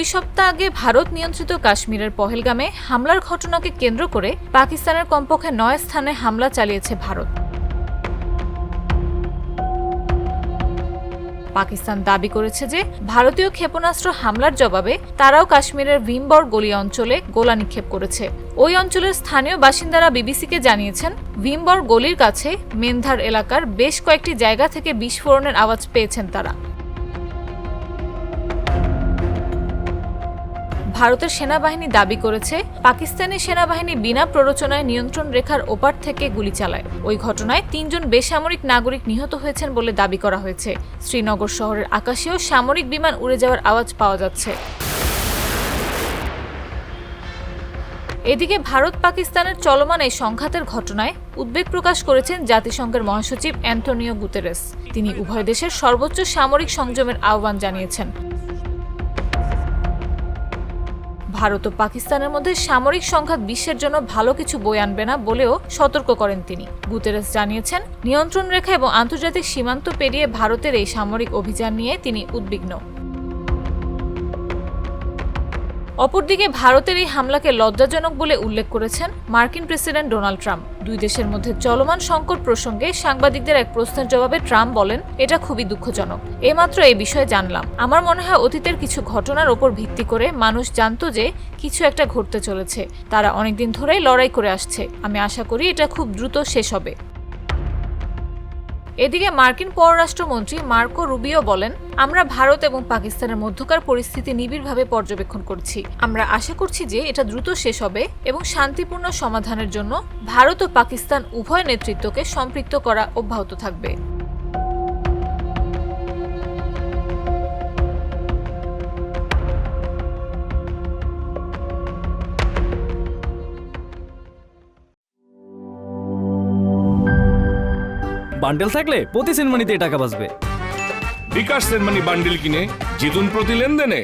2 সপ্তাহ আগে ভারত নিয়ন্ত্রিত কাশ্মীরের পহেলগামে হামলার ঘটনাকে কেন্দ্র করে পাকিস্তানের কমপক্ষে 9 স্থানে হামলা চালিয়েছে ভারত। পাকিস্তান দাবি করেছে যে ভারতীয় ক্ষেপণাস্ত্র হামলার জবাবে তারাও কাশ্মীরের ভীমবর গলি অঞ্চলে গোলা নিক্ষেপ করেছে। ওই অঞ্চলের স্থানীয় বাসিন্দারা বিবিসিকে জানিয়েছেন, ভীমবর গলির কাছে মেন্ধার এলাকার বেশ কয়েকটি জায়গা থেকে বিস্ফোরণের আওয়াজ পেয়েছেন তারা। ভারতের সেনাবাহিনী দাবি করেছে, পাকিস্তানি সেনাবাহিনী বিনা প্ররোচনায় নিয়ন্ত্রণ রেখার ওপার থেকে গুলি চালায়। ওই ঘটনায় 3 জন বেসামরিক নাগরিক নিহত হয়েছেন বলে দাবি করা হয়েছে। শ্রীনগর শহরের আকাশেও সামরিক বিমান উড়ে যাওয়ার আওয়াজ পাওয়া যাচ্ছে। এদিকে ভারত পাকিস্তানের চলমান এই সংঘাতের ঘটনায় উদ্বেগ প্রকাশ করেছেন জাতিসংঘের মহাসচিব অ্যান্টোনিও গুতেরেস। তিনি উভয় দেশের সর্বোচ্চ সামরিক সংযমের আহ্বান জানিয়েছেন। ভারত ও পাকিস্তানের মধ্যে সামরিক সংঘাত বিশ্বের জন্য ভালো কিছু বয়ে আনবে না বলেও সতর্ক করেন তিনি। গুতেরেস জানিয়েছেন, নিয়ন্ত্রণ রেখা এবং আন্তর্জাতিক সীমান্ত পেরিয়ে ভারতের এই সামরিক অভিযান নিয়ে তিনি উদ্বিগ্ন। অপরদিকে ভারতের এই হামলাকে লজ্জাজনক বলে উল্লেখ করেছেন মার্কিন প্রেসিডেন্ট ডোনাল্ড ট্রাম্প। 2 দেশের মধ্যে চলমান সংকট প্রসঙ্গে সাংবাদিকদের এক প্রশ্নের জবাবে ট্রাম্প বলেন, এটা খুবই দুঃখজনক। এইমাত্র এই বিষয়ে জানলাম। আমার মনে হয় অতীতের কিছু ঘটনার ওপর ভিত্তি করে মানুষ জানতো যে কিছু একটা ঘটতে চলেছে। তারা অনেকদিন ধরেই লড়াই করে আসছে। আমি আশা করি এটা খুব দ্রুত শেষ হবে। এদিকে মার্কিন পররাষ্ট্রমন্ত্রী মার্কো রুবিও বলেন, আমরা ভারত এবং পাকিস্তানের মধ্যকার পরিস্থিতি নিবিড়ভাবে পর্যবেক্ষণ করছি। আমরা আশা করছি যে এটা দ্রুত শেষ হবে এবং শান্তিপূর্ণ সমাধানের জন্য ভারত ও পাকিস্তান উভয় নেতৃত্বকে সম্পৃক্ত করা অব্যাহত থাকবে। বান্ডেল থাকলে প্রতি সেনমানিতে টাকা বাঁচবে। বিকাশ সেনমানি বান্ডিল কিনে জিতুন প্রতি লেনদেনে।